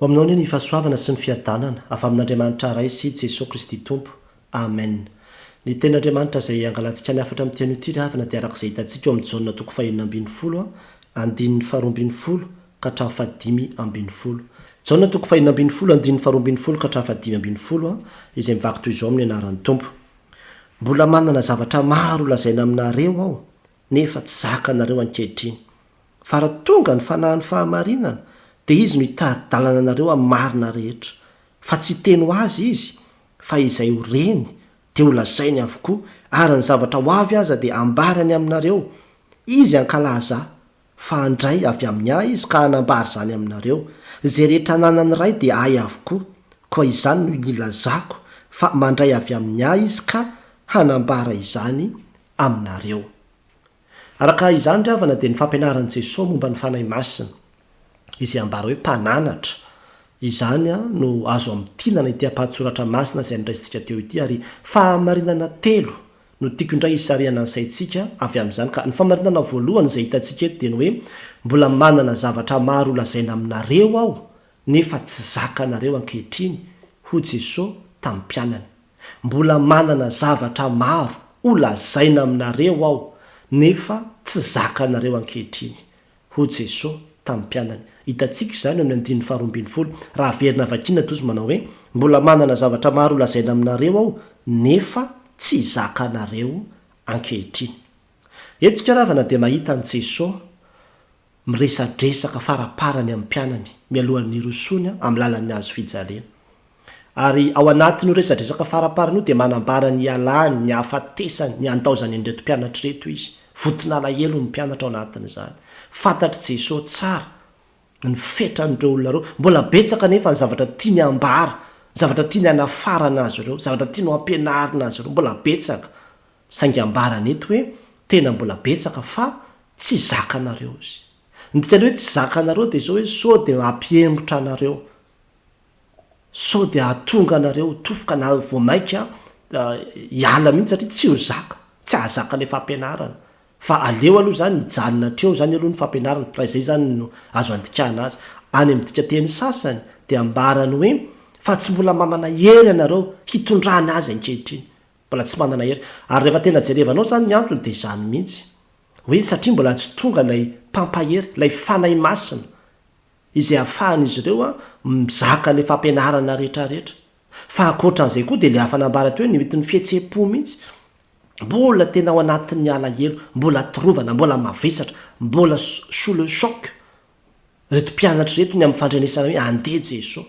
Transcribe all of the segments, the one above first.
ho aminao ny ny fahasoavana sy ny fiadanana avy amin'andriamanitra ray sy jesosy kristy tompo amen. Ny ten'andriamanitra izay angalantsika ny afatra amin'ity an'ity ravina dia arak'izay hitantsika eo amin'ny jaonina toko 5:20 andininy 2:20 ka hatramin'ny 5:20. Jaonina toko 5:20 andininy 2:20 ka hatramin'ny 5:20 izay mivaky toy izao amin'ny anaran'ny tompo. Mbola manana zavatra maro lazaina aminareo aho nefa tsy zaka anareo ankehitriny. Fa raha tonga ny fanahin'ny fahamarinana dia izy no hitady-dalana anareo amin'ny marina rehetra. Fa tsy teny ho azy izy fa izay ho reny dia ho lazainy avokoa, ary ny zavatra ho avy aza dia ambarany aminareo. Izy ankalaza fa andray avy amin'ny ahy izy ka hanambary izany aminareo. Izay rehetra nanany ray dia ahy avokoa, koa izany no nilazako fa mandray avy amin'ny ahy izy ka hanambara izany aminareo. Araka izany ry havana dia ny fampianaran'i Jesosy momba ny fanahy masina izay ambara hoe mpananatra. Izany no azo amin'tinana ity ampahatsoratra masina izay niraisintsika teo ity, ary fahamarinana telo no tiako indray hisariana ny saintsika avy amin'izany. Ka ny fahamarinana voalohany izay hitantsika eto dia ny hoe mbola manana zavatra maro lazaina aminareo aho nefa tsy zaka anareo ankehitriny, ho Jesosy tamin'ny mpianany. Mbola manana zavatra maro ho lazaina aminareo aho nefa tsy zaka anareo ankehitriny, ho Jesosy tamin'ny mpianany. Hitantsika izany amin'ny 2:20 raha verina vakina tozy manao hoe mbola manana zavatra maro ho lazaina aminareo aho nefa tsy zaka anareo ankehitriny. Eto karavana dia mahita ny Jesosy miresadresaka faraparany amin'ny mpianany mialohan'ny rosony amin'ny lalan'ny hazo fijalena. Ary ao anatin'io resadresaka faraparany io dia manambara ny ialany, ny hafatesany, ny andaozany an'ireto mpianatra reto izy. Voton'alahelo ny mpianatra ao anatin'izany. Fantatry Jesosy tsara ny fetran'ireo olona reo. Mbola betsaka nefa ny zavatra tiany ambara, zavatra tiany anafarana azy ireo, zavatra tiany ampianarina azy ireo, mbola betsaka. Saingy ambarany eto hoe tena mbola betsaka fa tsy zaka anareo izy. Ny dikany hoe tsy zaka anareo dia izao hoe sao dia hampiemotra anareo, sao dia hahatonga anareo tofoka na voamaika hiala mihitsy satria tsy ho zaka, tsy ahazaka ilay fampianarana. Fa aleo aloha zany hijanona treo zany aloha ny fampianarana. Raha izay zany no azo andikana azy. Any amin'ny dika teny sasany dia ambarany hoe fa tsy mbola mamana hery anareo hitondrana azy ankehitriny, mbola tsy manana hery. Ary rehefa tena jerevanao zany ny antony dia izany mihitsy hoe satria mbola tsy tonga ilay mpampahery, ilay fanahy masina izay ahafahan'izy ireo mizaka ilay fampianarana rehetrarehetra. Fa ankoatran'izay koa dia ilay hafanambara teo hoe nimetin'ny fihetsem-po mihitsy. Mbola tena ao anatin'ny alahelo, mbola torovana, mbola mavesatra, mbola sous le choc reto mpianatra reto ny amin'ny fandrenesana hoe andeha Jesosy.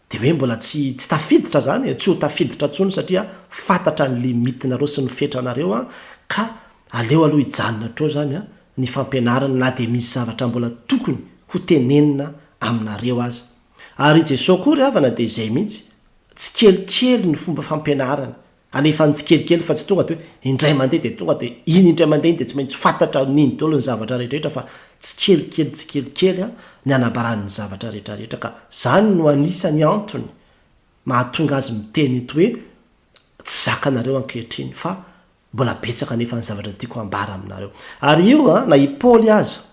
Dia hoe mbola tsy tafiditra zany, tsy ho tafiditra ntsony satria fantatra ny limitinareo sy ny fetranareo ka aleo aloha hijanona treo zany ny fampianarana na dia misy zavatra mbola tokony ho tenenina aminareo aza. Ary Jesosy koa ry havana dia izay mihitsy, tsy kelikely ny fomba fampianarana. Alefa ny tsy kelikely fa tsy tonga dia hoe indray mandeha dia tonga dia iny indray mandeha iny dia tsy maintsy fantatra niny daholo ny zavatra rehetrarehetra, fa tsy kelikely ny anabaran'ny zavatra rehetrarehetra. Ka zany no anisany antony mahatonga azy miteny ito hoe tsy zaka anareo ankehitriny fa mbola betsaka nefa ny zavatra tiako ambara aminareo. Ary io na i Paoly aza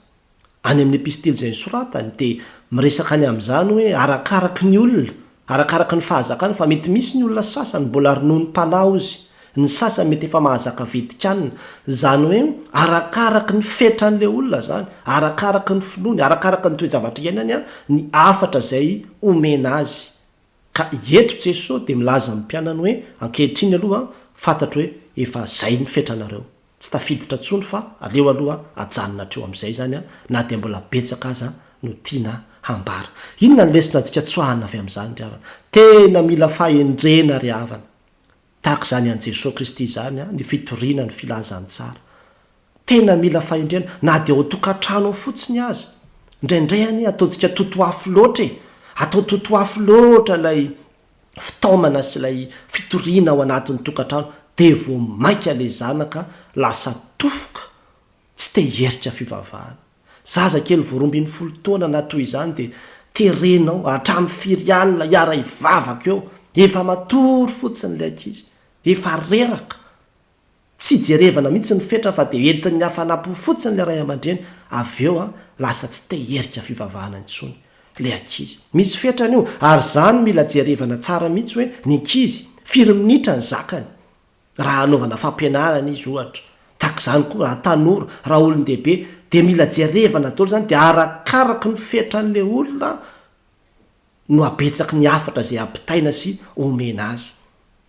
any amin'ny epistily izay nisoratany dia miresaka ny amin'izany hoe arakaraky ny olona, arakaraky ny fahazakana. Fa mety misy ny olona sasany mbola ronoa ny mpanao izy, ny sasany mety efa mahazaka vedikanina. Zany hoe arakaraky ny fetran'ilay olona zany, arakaraky ny finoany, arakaraky ny toe-javatra iainany ny afatra izay omena azy. Ka eto Jesosy dia milaza amin'ny mpianany hoe ankehitriny aloha fantatra hoe efa zay ny fetranareo, tsy tafiditra ntsony fa aleo aloha ajanona treo amin'izay zany na dia mbola betsaka aza no tiana hambara. Inona ny lesona antsika tsoahana avy amin'izany ry havana? Tena mila fahendrena ry havana, tahaka izany an' Jesosy Kristy zany ny fitoriana ny filazany tsara. Tena mila fahendrena na dia ho tokantrano fotsiny aza. Indraindray any ataontsika totoafo loatra atao totoafo loatra ilay fitaomana sy ilay fitoriana ao anatin'ny tokantrano dia vo maika ilay zanaka lasa tofoka, tsy te herika fivavahana. Zaza kely vo 12 taona na toy izany dia terenao hatramin'ny firy alina hiara hivavaka eo, efa matory fotsiny ilay ankizy, efa reraka, tsy jerevana mihitsy ny fetra fa dia entin'ny hafanampo fotsiny ilay ray aman-dreny. Avy eo lasa tsy te herika fivavahana intsony. le ankizy misy fetrany io ary zany mila jerevana tsara mihitsy hoe ny ankizy 4 minitra ny zakany raha anaovana fampianarana izy ohatra tak zany koa raha tanora raha olon-dehibe de mila jerevana dolo zany de arakaraky ny fetran'le olona no abetsaky ny afatra zay ampitaina sy omena azy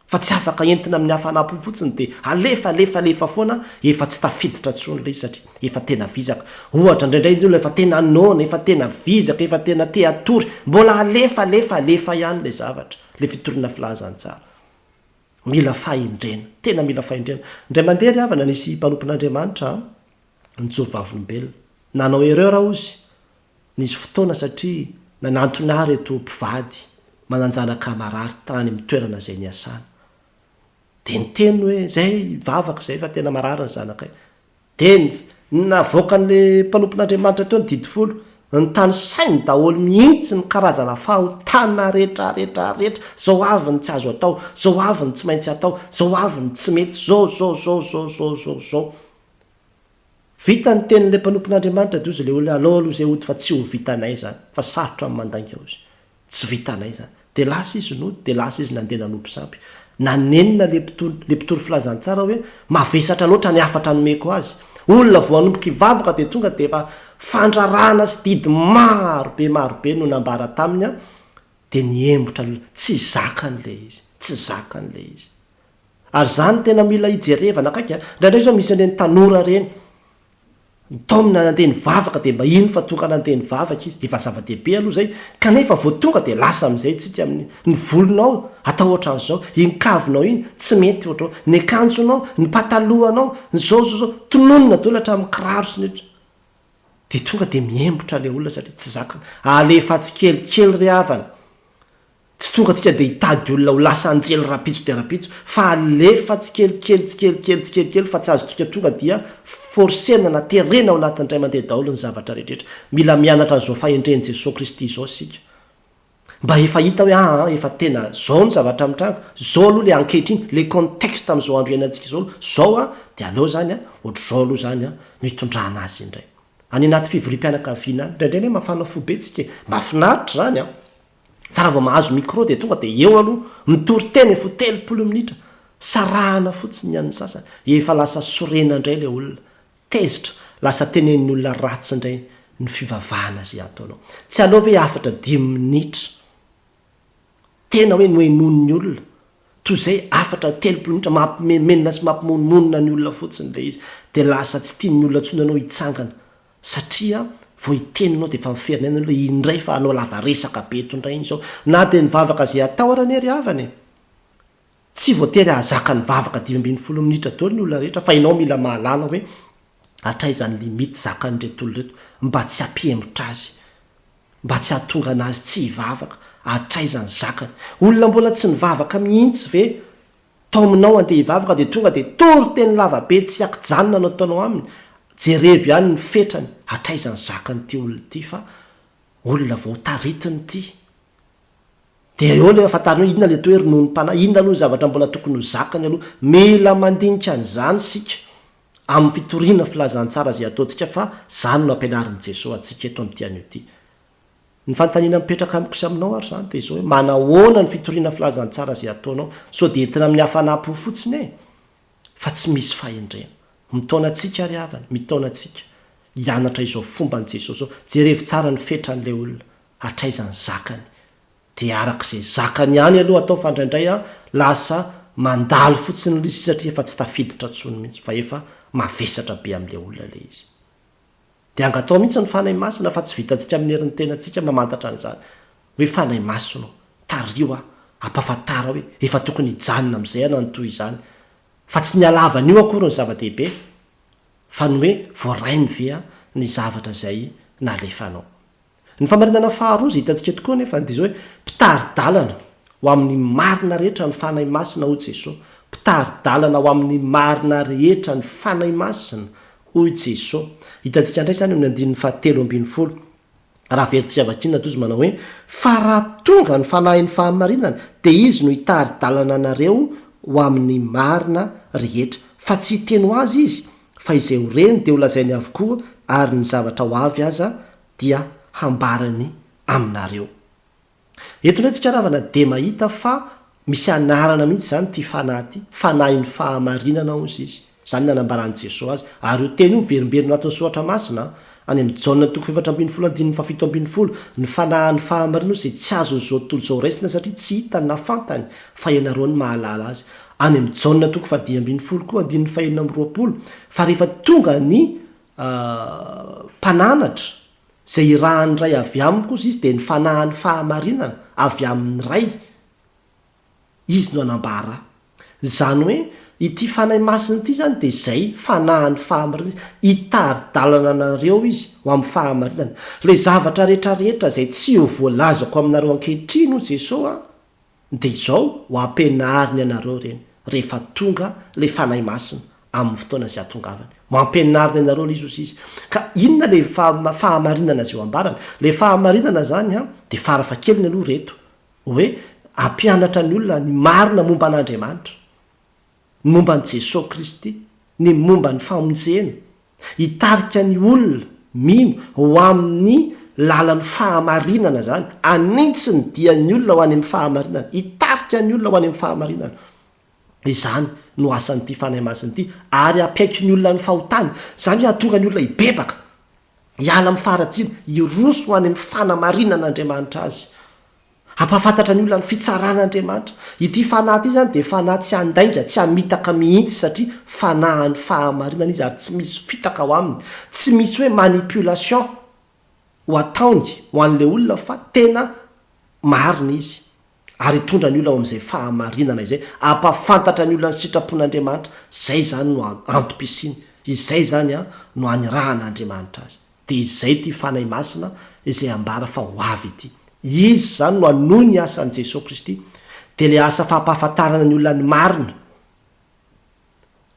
fa tsy afaka entina amin'ny hafanampo fotsiny de alefa foana efa tsy tafiditra tsony le satria efa tena vizaka ohatra indraindray izy efa tena nona efa tena vizaka efa tena teatory mbola alefa ihany le zavatra le fitorina filazany tsara mila fahendrena tena mila fahendrena indray mandeha ry havana nisy mpanompon'andriamanitra nitsovavolombelona nanao erreur ozy nisy fotoana satria nanantona reto mpivady mananjana kamarary tany amin'ny toerana zay ny asana de nyteny hoe zay vavaka zay fa tena marary ny zanakay de navoakan'le mpanompon'andriamanitra teo ny didifolo ny tany sainy daholo mihitsy ny karazana fahotana rehetrarehetra zao avy ny tsy azo atao zao avy ny tsy maintsy atao zao avy ny tsy mety zao vita ny teny'le mpanompon'andriamanitra de ozy le olo aloha aloha zay ody fa tsy ho vitanay zany fa sarotra amin'ny mandanga ozy tsy vitanay zany de lasa izy nody de lasa izy nandeha nanompo sampy nanenina le mpitory filazany tsara hoe mavesatra loatra ny afatra nomeko azy olona voanomboka ivavaka de tonga de efa fandrarana sy didy marobe no nambara taminy a de niembotra tsy zakan'le izy ary zany tena mila ijerevana akaika ndraindray zao misy an'reny tanora reny taomina nandeha nivavaka de mba ino fa tonga nandeha nivavaka izy efa zava-dehibe aloha zay kanefa vo tonga de lasa am'izay tsika amin'ny ny volonao atao ohatran'zao inkavinao iny tsy mety ohatrao ny akanjonao ny patalohanao ny zao tononona dolatra amin'ny kiraro sy netra de tonga de miembotra le olona satria tsy zakana alefa tsy kelikely ry havana tsy tonga tsika de hitady olona ho lasa anjely rapitso de rapitso fa alefa tsy kelikely fa tsy azo tsika tonga dia forsena na terena ao anatin'ny ray mandeha daholo ny zavatra rehetrarehetra mila mianatra n'izao fahendreny Jesosy Kristy zao sika mba efa hita hoe efa tena zao ny zavatra mitranga zao aloha le ankehitriny le contexte am'izao andro iainantsika zao de aleo zany ohatr' zao aloha zany no hitondrana azy indray any anaty fivorim-pianakaviana ndraindray ne mafana fobe tsika mafinaritra zany fa raha vao mahazo micro de tonga de eo aloha mitory teny fo 30 minitra sarahana fotsiny ian'ny sasany efa lasa sorena indray le olona tezitra lasa tenen'ny olona ratsy indray ny fivavahana zay ataonao tsy aleo hoe afatra 10 minitra tena hoe noenon'ny olona toy zay afatra 30 minitra mampimenina sy mampimonmonina ny olona fotsiny le izy de lasa tsy tian'ny olona tsonanao hitsangana satria vo iteninao de fa miferina le indray fa anao lava resaka be tondray iny zao na de nivavaka zay atao aranery havany tsy voatery ahazaka ny vavaka 10 minitra dolo ny olona rehetra fa inao mila mahalala hoe atraizany limity zakany retolo reto mba tsy ampiembotra azy mba tsy hahatonga anazy tsy hivavaka atraizany zakany olona mbola tsy nivavaka mihitsy ve taominao andeha hivavaka de tonga de tory teny lavabe tsy akijanona anao taonao aminy jerevy ihany ny fetrany atraizany zakany ty olona ty fa olona vao taritiny ty de eo le afantarina hoe inona le to hoe rononym-pana inona aloha zavatra mbola tokony ho zakany aloha mila mandinika an'izany sika amin'ny fitoriana filazany tsara zay ataontsika fa zany no ampianarin'i Jesosy atsika eto amin'tian'io ty ny fanontaniana mipetraka amiko sy aminao ary zany de zao hoe manahoana ny fitoriana filazany tsara zay ataonao so de entina amin'ny hafanampo fotsiny fa tsy misy fahendrena mitaona atsika ary havana mitaona atsika hianatra izao fomba ny Jesosy zao jerevy tsara ny fetran'le olona atraizany zakany de arak'izay zakany ihany aloha atao fandraindray lasa mandalo fotsiny lisy satria efa tsy tafiditra tsony mihitsy fa efa mavesatra be am'le olona le izy de angatao mihitsy ny fanay masina fa tsy vitantsika amin'ny herin'ny tenantsika mamantatra an'izany hoe fanay masina tario ampafantara hoe efa tokony hijanona am'izay ana nytoy izany fa tsy nialavan'io akory ny zava-dehibe fa ny hoe voarainy vea ny zavatra zay nalefanao ny famarinana faharozy hitantsika tokoa nefa de zao hoe mpitary-dalana ho amin'ny marina rehetra ny fanay masina hoy Jesosy mpitary-dalana ho amin'ny marina rehetra ny fanay masina hoy Jesosy hitantsika indray zany amin'ny 7:10 raha veritsika vakina tozy manao hoe fa raha tonga ny fanahin'ny fahamarinana de izy no hitary-dalana anareo ho amin'ny marina rehetra fa tsy hiteno azy izy fa izay ho reny de ho lazainy avokoa ary ny zavatra ho avy aza dia hambarany aminareo. Eto ndray tsika ravana de mahita fa misy anarana mihitsy zany ty fanahy ty fanahy ny fahamarinana ozy izy zany nanambarany Jesosy azy ary io teny io miverimberina anatin'ny soatra masina any amin'ny Jaona 7:17 ny fanahy ny fahamarinana ozy tsy azon'izao tontolo izao raisina satria tsy hitany na fantany fa ianareo ny mahalala azy. Any amin'ny Jaona 10:20 koa 9:20 fa rehefa tonga ny mpananatra zay irahany ray avy aminy kosa izy de ny fanahy ny fahamarinana avy amin'ny ray izy no anambara zany hoe ity fanahy masina ity zany de zay fanahy ny fahamarinana hitary-dalana anareo izy ho amin'ny fahamarinana le zavatra rehetrarehetra zay tsy ho voalazako aminareo ankehitriny ho Jesosy de izao ho ampianariny anareo reny rehefa tonga le fanahy masina amin'ny fotoana zay atongavany mampianariny anareo le izy ka inona le fahamarinana zay ho ambarany le fahamarinana zany de farafakeliny aloha reto hoe ampianatra ny olona ny marina momba an'Andriamanitra ny momba an' Jesosy Kristy ny momba ny famonjena hitarika ny olona mino ho amin'ny lalan'ny fahamarinana zany anitsy ny dian'ny olona ho any amin'ny fahamarinana hitarika ny olona ho any amin'ny fahamarinana izany no asan'ity fanahy masina ity ary apaiky ny olona ny fahotany zany hoe atonga ny olona hibebaka hiala amin'ny faharatsiana hiroso ho any amin'ny fanamarinan'Andriamanitra azy ampafantatra ny olona ny fitsaran'Andriamanitra ity fanahy ity zany de fanahy tsy andainga tsy hamitaka mihitsy satria fanahy ny fahamarinana izy ary tsy misy fitaka ho aminy tsy misy hoe manipulation ho ataony ho an'le olona fa tena marina izy ary tondra ny olona ao amin'izay fahamarinana izay ampafantatra ny olona ny sitrapon'Andriamanitra zay zany no antom-pisiny izay zany no anirahan'Andriamanitra azy de izay ty fanahy masina izay ambara fa ho avy ity izy zany no anohy ny asan'i Jesosy Kristy de le asa fampahafantarana ny olona ny marina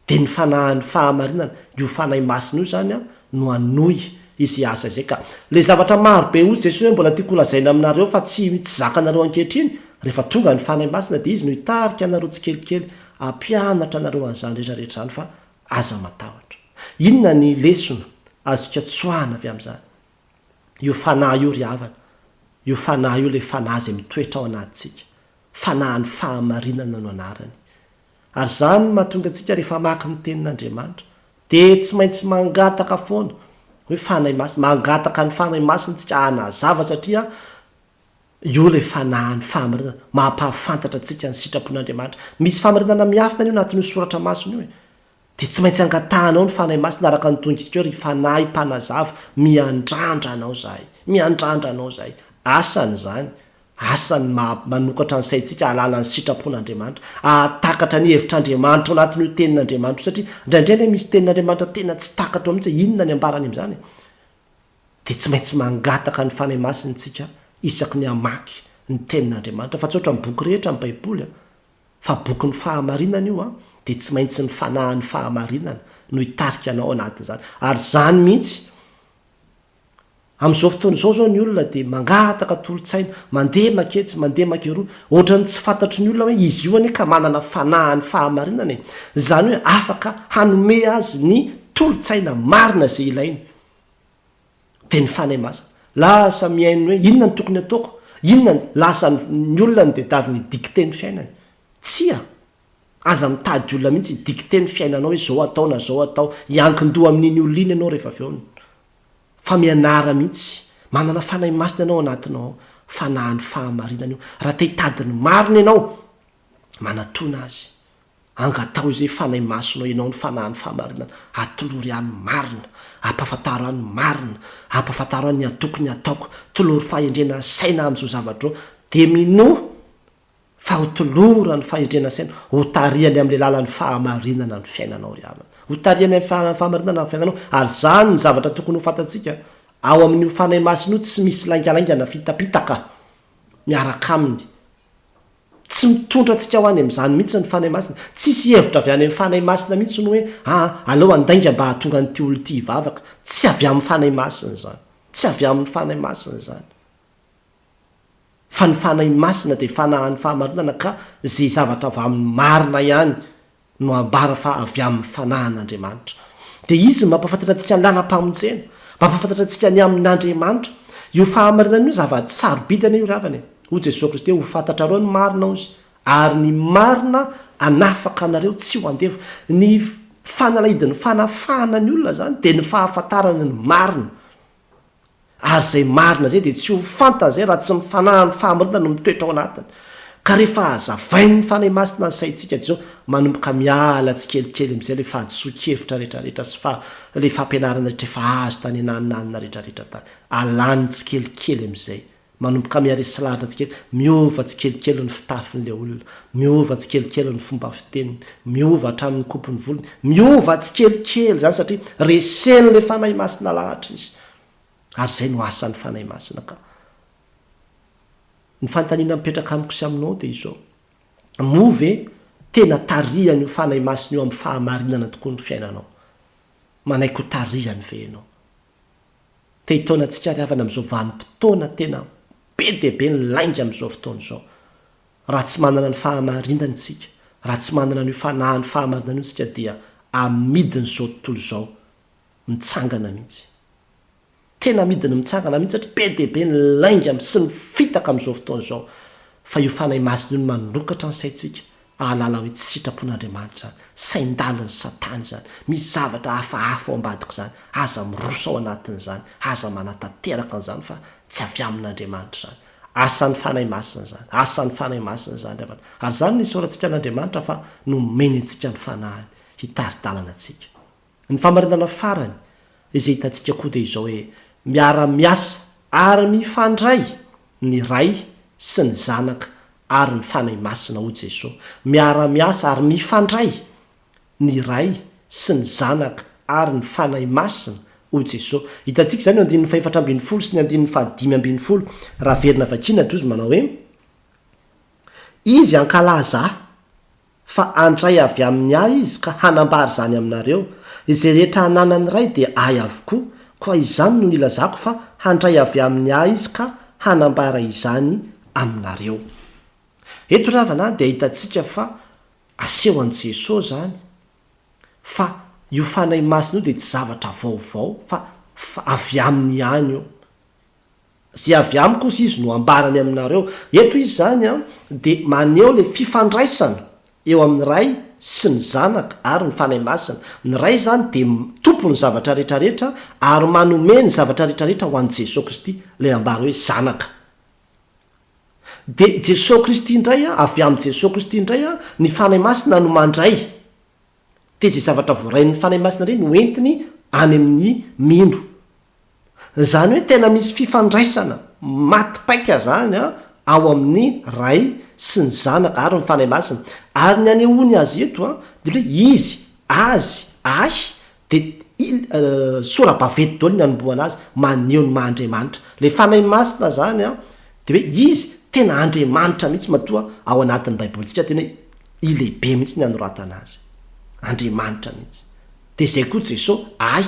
de ny fanahy fahamarinana io fanahy masina io zany no anohy izy asa izay ka le zavatra maro be ozy Jesosy hoe mbola tiako lazaina aminareo fa tsy zakanareo ankehitriny rehefa tonga ny fanahy masina de izy no hitarika anareo tsikelikely ampianatra anareo an'izany rehetrarehetra zany fa aza matahotra inona ny lesona azotsika tsoahana avy amin'izany io fanahy io ry havana io fanahy io le fanahy zay mitoetra ao anatintsika fanahy ny fahamarinana no anarany ary zany mahatonga antsika rehefa maka ny tenin'Andriamanitra de tsy maintsy mangataka foana hoe fanahy masina mangataka ny fanahy masina tsika anazava satria io le fanahy ny fahamarinana mampahafantatra antsika ny sitrapon'Andriamanitra misy fahamarinana miafina io anatin'io soratra masina io de tsy maintsy angatahanao ny fanahy masina araka ny tongisika ry fanahy mpanazava miandrandranao zahay asany zany asany manokatra ny saintsika alala ny sitrapon'Andriamanitra atakatra ny hevitr'Andriamanitra ao anatin'io tenin'Andriamanitra satria indraindray misy tenin'Andriamanitra tena tsy takatra mihitsy inona ny ambarany am'izany de tsy maintsy mangataka ny fanahy masina tsika isaky ny amaky ny tenin'Andriamanitra fa tsy oatra ny boky rehetra amin'ny baiboly fa boky ny fahamarinana io de tsy maintsy ny fanahy ny fahamarinana no hitarika anao anatin'izany ary zany mihitsy amin'izao fotoana izao zao ny olona de mangataka tolotsaina mandeha maketsy mandeha makeroa ohatrany tsy fantatry ny olona hoe izy io ane ka manana fanahy ny fahamarinana zany hoe afaka hanome azy ny tolotsaina marina zay ilainy de ny fanahy masina lasa miaino hoe inona ny tokony ataoko inona lasa ny olona ny dedavy ny dikte ny fiainany tsia aza mitady olona mihitsy dikte ny fiainanao hoe zao atao na zao atao iankindoha amin'iny olona iny ianao rehefa aveony fa mianara mihitsy manana fanahy masina ianao anatinao fanahy ny fahamarinana io raha te hitady ny marina ianao manatona azy angatao izay fanahy masinao ianao ny fanahy ny fahamarinana atolory any marina ampafantaro any marina ampafantaro any ny atokony ataoko tolory fahendrena saina amin'izao zavatra de mino fa ho tolora ny fahendrena saina ho tariany amin'le lalan'ny fahamarinana ny fiainanao ry havana ho tariany amin'ny fahamarinana ny fiainanao ary zany ny zavatra tokony ho fantatsika ao amin'io fanahy masina io tsy misy laingalaingana fitapitaka miaraka aminy tsy mitondra antsika ho any amin'izany mihitsy ny fanahy masina tsisy hevitra avy any amin'ny fanahy masina mihitsy no hoe aleo andainga mba hahatonga nyty olo ty hivavaka tsy avy amin'ny fanahy masina zany tsy avy amin'ny fanahy masina zany fa ny fanahy masina de fanahy ny fahamarinana ka zay zavatra avy amin'ny marina ihany no ambara fa avy amin'ny fanahin'Andriamanitra de izy mampafantatra antsika ny lalam-pamonjena mampafantatra antsika ny amin'Andriamanitra io fahamarinana io zavatra sarobidana io ravany ho jesosy kristy ho fantatra reo ny marina ozy ary ny marina anafaka anareo tsy ho andevo ny fanalahidiny fanafahana ny olona zany de ny fahafantarana ny marina ary zay marina zay de tsy ho fantana zay raha tsy mifanahany fahamarinana no mitoetra ao anatiny ka rehefa azavainy ny fanahy masina ny saitsika de zao manomboka miala tsy kelikely am'izay le fahadisoakevitra rehetrarehetra sy le fampianarana rehetra efa azo tany ananinanina rehetrarehetra tany alany tsy kelikely am'izay manomboka miaresy lahatra tsy kely miova tsy kelikely ny fitafin'le olona miova tsy kelikely ny fomba fiteniny miova hatramin'ny kompony volony miova tsy kelikely zany satria resen'le fanahy masina lahatra izy ary zay no asan'ny fanahy masina ka ny fantaniana mipetraka amiko sy aminao de izao move tena tariany io fanahy masina io amin'ny fahamarinana tokoa ny fiainanao manaiky ho tariany ve ianao te hitaona antsika riavana am'izao vanim-potoana tena be debe ny lainga am'izao fotoana izao raha tsy manana ny fahamarinana tsika raha tsy manana ny fanahany fahamarinana io tsika dia amidiny zao tontolo izao mitsangana mihitsy tena midiny mitsangana mihitsy satria be debe ny lainga sy ny fitaka am'izao fotoana izao fa io fanahy masina io ny manokatra ny saitsika ahalala hoe tsy sitrapon'andriamanitra zany saindaliny satany zany misy zavatra hafahafa ao ambadika zany aza mirosa ao anatin'zany aza manatanteraka n'zany fa tsy avy amin'andriamanitra zany asan'ny fanahy masina zany asan'ny fanahy masina zany ary zany ny sorantsika n'andriamanitra fa nomeny antsika ny fanahiny hitaridalana atsika ny famarinana farany izay hitantsika koa de izao hoe miara-miasa ary mifandray ny ray sy ny zanaka ary ny fanahy masina ho jesosy miara-miasa ary mifandray ny ray sy ny zanaka ary ny fanahy masina ho jesosy hitantsika zany andin'ny fahefatra ambin'ny folo sy ny andin'ny fahadimy ambin'ny folo raha verina vakina dozy manao hoe izy ankalaza fa andray avy amin'ny ahy izy ka hanambary zany aminareo izay rehetra hananany ray de ay avokoa koa izany no nilazako fa handray avy amin'ny ahy izy ka hanambara izany aminareo eto ravana de hitantsika fa aseho an' jesosy zany fa io fanahy masina io de tsy zavatra vaovao fa avy amin'ny any io zay avy amiko ozy izy no ambarany aminareo eto izy zany a de maneho le fifandraisana eo amin'ny ray sy ny zanaka ary ny fanahy masina ny ray zany de tompony zavatra rehetrarehetra ary manome ny zavatra rehetrarehetra ho an' jesosy kristy le ambara hoe zanaka de jesosy kristy indray a avy am' jesosy kristy indray a ny fanahy masina no mandray de zay zavatra voarain'ny fanahy masina reny no entiny any amin'ny mino zany hoe tena misy fifandraisana matypaika zany a ao amin'ny ray sy ny zanaka ary ny fanahy masina ary ny anehoany azy eto a de hoe izy azy ay de sora-bavety daolo ny anomboana azy maneho ny mahandriamanitra le fanahy masina zany a de hoe izy tena andriamanitra mihitsy matoa ao anatin'ny baibolitsika tena hoe ilehibe mihitsy ny anoratana azy andriamanitra mihitsy de zay koa jesosy ay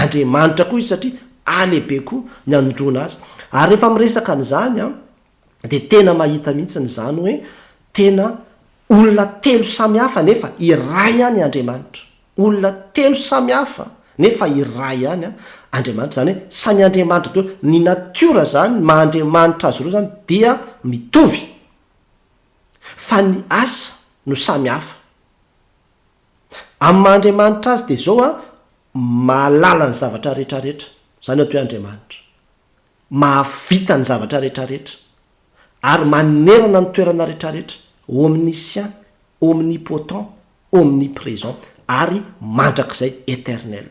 andriamanitra koa izy satria alehibe koa ny anondrona azy ary rehefa miresaka n'zany a de tena mahita mihitsy ny zany hoe tena olona telo samihafa nefa iray any andriamanitra olona telo samihafa nefa iray any a andriamanitra zany hoe samy andriamanitra to ny natiora zany mahandriamanitra azy reo zany dia mitovy fa ny asa no samihafa amin'ny mahandriamanitra azy de zao a mahalala ny zavatra rehetrarehetra zany atao hoe andriamanitra mahavita ny zavatra rehetrarehetra ary manerana ny toerana rehetrarehetra omniscient omnipotent omniprésent ary mandrak'izay éternel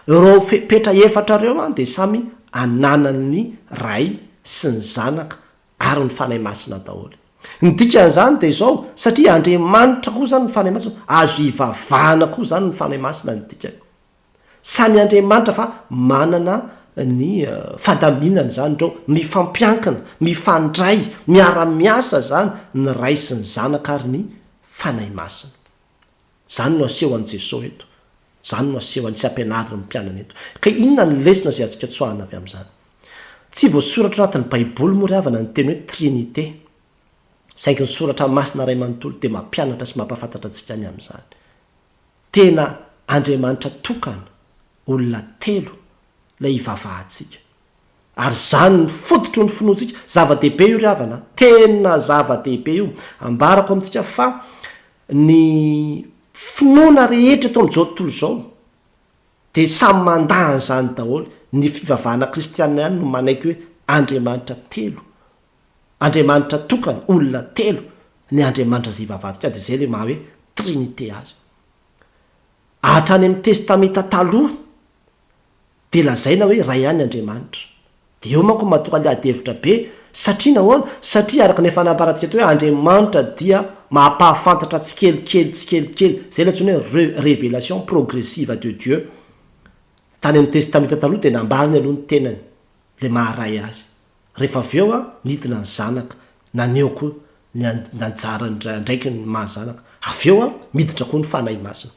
reo petra efatra reo a de samy ananany ray sy ny zanaka ary ny fanahy masina daholy ny dikan'zany de zao satria andriamanitra koa zany ny fanahy masina azo ivavahana koa zany ny fanahy masina ny dikany samy andriamanitra fa manana ny fandaminana zany reo mifampiankina mifandray miara-miasa zany ny ray sy ny zanaka ary ny fanahy masina zany no aseho an' jesosy eto zany no aseho any tsy ampianariny ny mpianana eto ka inona ny lesona zay azoka tsoahana avy am'zany tsy voasoratra anatin'ny baiboly moa ry havana ny teny hoe trinité saiky ny soratra masina ray manontolo de mampianatra sy mampafantatra antsika any am'zany tena andriamanitra tokana olona telo lay ivavahantsika ary zany ny fototro ny finoantsika zava-dehibe io ry havana tena zava-dehibe io ambarako amintsika fa ny finoana rehetra eto amin'izao tontolo izao de samy mandahany zany daholo ny fivavahana kristianina ihany no manaiky hoe andriamanitra telo andriamanitra tokana olona telo ny andriamanitra zay vavahtsika de zay le maha hoe trinité azy ahatrany amin'ny testamenta taloha de lazaina hoe ray ihany andriamanitra de eo manko matoka aliadevitra be satria nahoana satria araka ny fanambarantsika to hoe andriamanitra dia mampahafantatra tsikelikely zay latsony hoe révélation progressive de Dieu tany amin'ny testamenta taloha de nambariny aloha ny tenany le maharay azy rehefa avy eo a nidina ny zanaka naneo koa ny nanjara ndraiky ny mahazanaka avy eo a miditra koa ny fanahy masina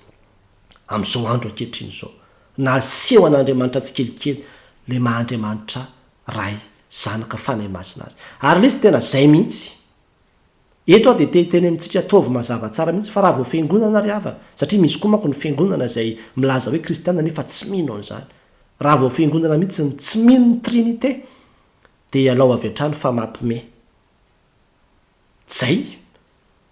am'izao andro ankehitriny zao naseho an'andriamanitra tsikelikely le mahandriamanitra ray zanaka fanahy masina azy ary lesy tena zay mihitsy eto a de teny amintsika ataovy mazava tsara mihitsy fa raha vao fiangonana ry havana satria misy koa manko ny fiangonana zay milaza hoe kristiana nefa tsy mino an'izany raha vao fiangonana mihitsy ny tsy mino ny trinité de alao avy atrany fa mampime zay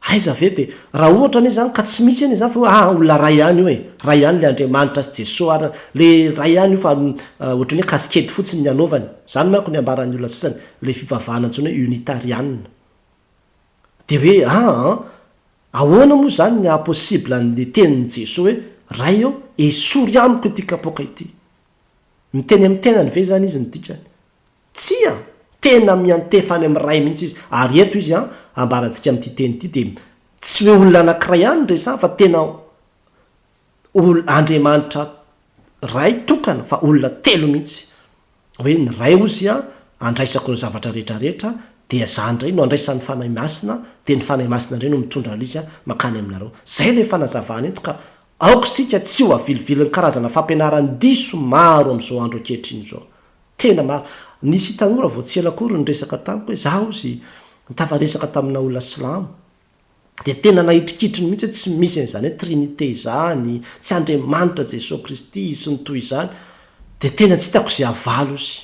aiza ve de raha ohatra ane zany ka tsy misy eny zany fa olona ray ihany io e ray ihany le andriamanitra sy jesosy ary le ray ihany io fa ohatrany hoe kaskety fotsiny ny anaovany zany manko ny ambaran'ny olona sasany le fivavahana antsony hoe unitarianina de hoe ahoana moa zany ny apossible an'le teniny jesosy hoe ray eo esory amiko ity kapoka ity miteny amin'ny tenany ve zany izy nydikany tsia tena miantefany amin'ny ray mihitsy izy ary eto izy ambarantsika amin'ity teny ity de tsy hoe olona anankiray ihany resa fa tena andriamanitra ray tokana fa olona telo mihitsy hoe ny ray ozy andraisako ny zavatra rehetrarehetra de azandray no andraisan'ny fanahy masina de ny fanahy masina ndray no mitondra alizy makany aminareo zay le fanazavany eto ka aoko sika tsy ho aviliviliny karazana fampianarany diso maro am'izao andro ankehitriny zao tena maro nisy tanora vao tsy elakory ny resaka tamiko hoe zaho zy nitavaresaka tamina olona silamo de tena nahitrikitriny mihitsy hoe tsy misy an'izany hoe trinité zany tsy andriamanitra jesosy kristy sy ny toy izany de tena tsy hitako zay avalo izy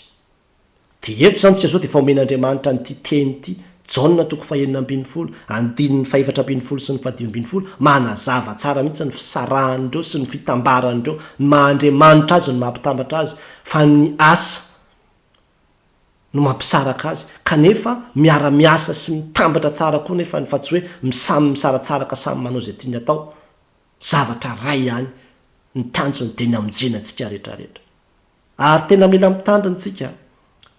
de eto zany tsika zao de fa omen'andriamanitra nyty teny ity jaona toko fahenina ambin'ny folo andininy faefatra ambin'ny folo sy ny fahadimy ambin'ny folo manazava tsara mihitsy ny fisarahan'ireo sy ny fitambaran'ireo ny mahandriamanitra azy no mampitambatra azy fa ny asa no mampisaraka azy kanefa miara-miasa sy mitambatra tsara koa nefa ny fa tsy hoe misamy misaratsaraka samy manao zay tiany atao zavatra ray ihany ny tanjony de ny amonjenantsika rehetrarehetra ary tena mila mitandronytsika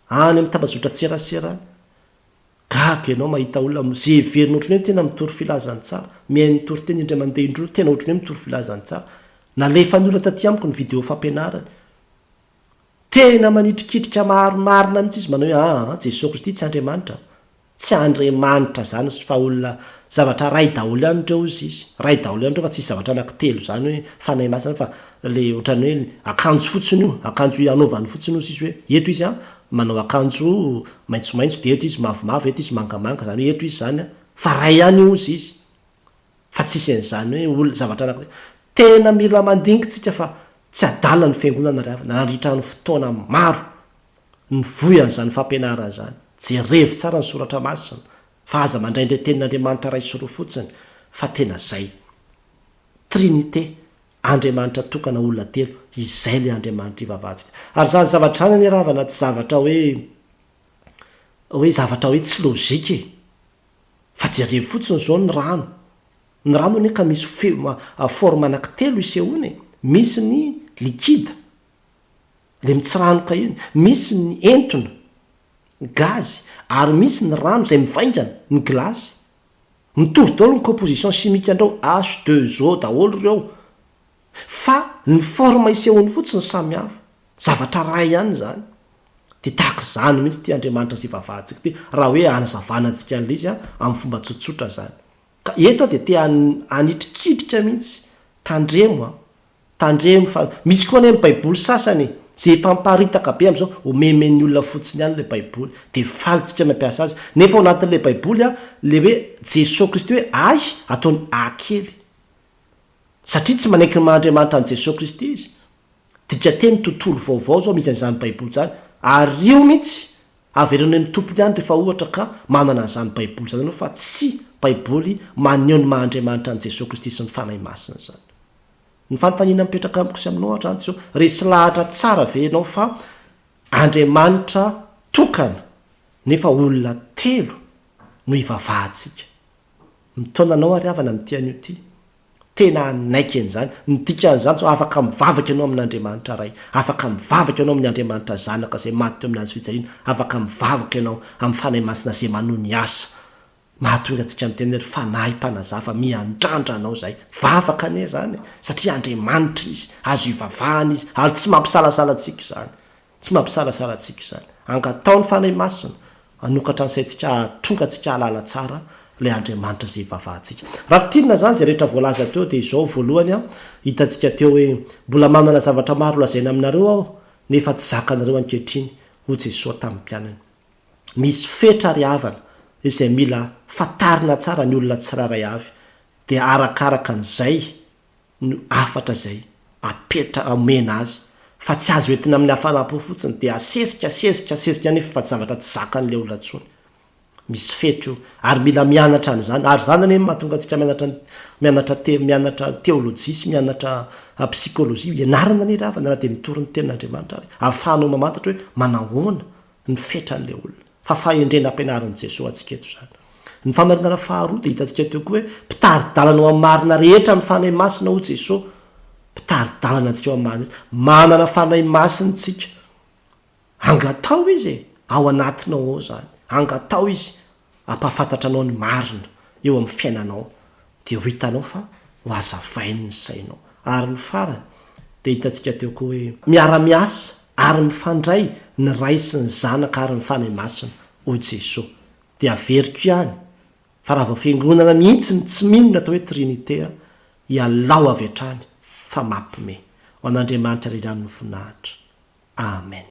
any amin'ny tambazotra tserasera gaga ianao mahita olona zay verina ohatrany hoe tena mitory filazany tsara mihainy mitory teny indray mandeha indro tena ohatrany hoe mitory filazany tsara nalefa ny olona taty amiko ny video fampianarany tena manitrikitrika maromarina mihitsy izy manao hoe jesosy kristy tsy andriamanitra tsy andriamanitra zany fa olona zavatra ray daholo ihany reo izy izy ray daholo ihany reo fa tsisy zavatra anankitelo zany hoe fanahy masina fa le ohatrany hoe akanjo fotsiny io akanjo anaovany fotsiny io izy hoe eto izy manao akanjo maitsomaitso de eto izy mavomavo eto izy mangamanga zany hoe eto izy zany fa ray ihany io izy izy fa tsisy an'izany hoe olona zavatra anankitelo tena mila mandingitsika fa tsy adala ny fiangonana ry havana nandritra ny fotoana maro ny voyan'izany fampianarana zany jerevo tsara ny soratra masina fa aza mandraindray tenin'andriamanitra ray soroa fotsiny fa tena zay trinité andriamanitra tokana olona telo izay le andriamanitra ivavatsika ary zany zavatra any ry havana tsy zavatra hoe zavatra hoe tsy lozika e fa jerevo fotsiny zao ny rano ane ka misy forme anankitelo isehony misy ny likida le mitsiranoka iny misy ny entona gazy ary misy ny rano zay mivaingana ny glasy mitovy daholo ny composition chimique andrao H2O daholo reo fa ny forme isehony fotsiny samy hafa zavatra ray ihany zany de tahaka zany mihitsy ty andriamanitra sy vavahantsika ty raha hoe anazavanantsika an'le izy amin'ny fomba tsotsotra zany ka eto de te anitrikitrika mihitsy tandremo fa misy koa ane ny baiboly sasany zay famparitaka be am'izao omemen'ny olona fotsiny ihany le baiboly de falitsika mampiasa azy nefa ao anatin'le baiboly le hoe jesosy kristy hoe ay ataony akely satria tsy manaiky ny mahandriamanitra any jesosy kristy izy dika teny tontolo vaovao zao misy an'izany baiboly zany ary io mihitsy averony ny tompony ihany rehefa ohatra ka manana n'izany baiboly zany anao fa tsy baiboly maneho ny mahandriamanitra an' jesosy kristy sy ny fanahy masina zany. Ny fanontaniana mipetraka amiko sy aminao atrantsy resy lahatra tsara ve ianao fa Andriamanitra tokana nefa olona telo no ivavahantsika. Mitaonanao ary havana amin'ity an'io ty tena naiky an'izany ny dikan'izany so afaka mivavaka ianao amin'Andriamanitra ray, afaka mivavaka ianao amin'ny Andriamanitra zanaka izay maty teo aminazy fijaliana, afaka mivavaka ianao amin'ny fanahy masina izay manohy ny asa. Mahatonga antsika miteny hoe fanahy mpanazava miandrandra anao zay, vavaka ane zany satria Andriamanitra izy, azo ivavahana izy ary tsy mampisalasala antsika izany, tsy mampisalasala antsika izany. Angatao ny fanahy masina anokatra ny saintsika tonga antsika halala tsara le Andriamanitra zay ivavahantsika. Raha fitilina zany zay rehetra voalaza teo dia izao voalohany hitantsika teo hoe mbola manana zavatra maro lazaina aminareo aho nefa tsy zakanareo ankehitriny ho Jesosy tamin'ny mpianany. Misy fetra ary havana izay mila fatarina tsara ny olona tsiraray avy dia arakaraka an'izay no afatra zay apetra amena azy fa tsy azo entina amin'ny hafanampo fotsiny dia asesika nefa fa tsy zavatra tsy zakan'le olona tsony. Misy fetro ary mila mianatra an'izany ary zany ane mahatonga antsika mianatra teolojia sy mianatra psikolojia ianarana ny ravana raha dia mitorony tenin'Andriamanitra ary ahafahanao mamantatra hoe manahoana ny fetran'le olona fa fahendrena ampianaran'i Jesosy antsika eto zany. Ny famarinana faharoa dia hitantsika teo koa hoe mpitaridalana ao amin'ny marina rehetra ny fanahy masina ho Jesosy. Mpitaridalana antsika ao amin'ny marina manana fanahy masina tsika, angatao izy ao anatinao ao zany, angatao izy ampafantatra anao ny marina eo amin'ny fiainanao dia ho hitanao fa ho azavainy ny sainao. Ary ny farany dia hitantsika teo koa hoe miara-miasa ary mifandray ny ray sy ny zanaka ary ny fanahy masina ho Jesosy dia averiko ihany fa raha vao fiangonana mihitsy ny tsy minona atao hoe trinitea ialao avy hatrany fa mampime. Ho an'Andriamanitra rirany ny voninahitra. Amen.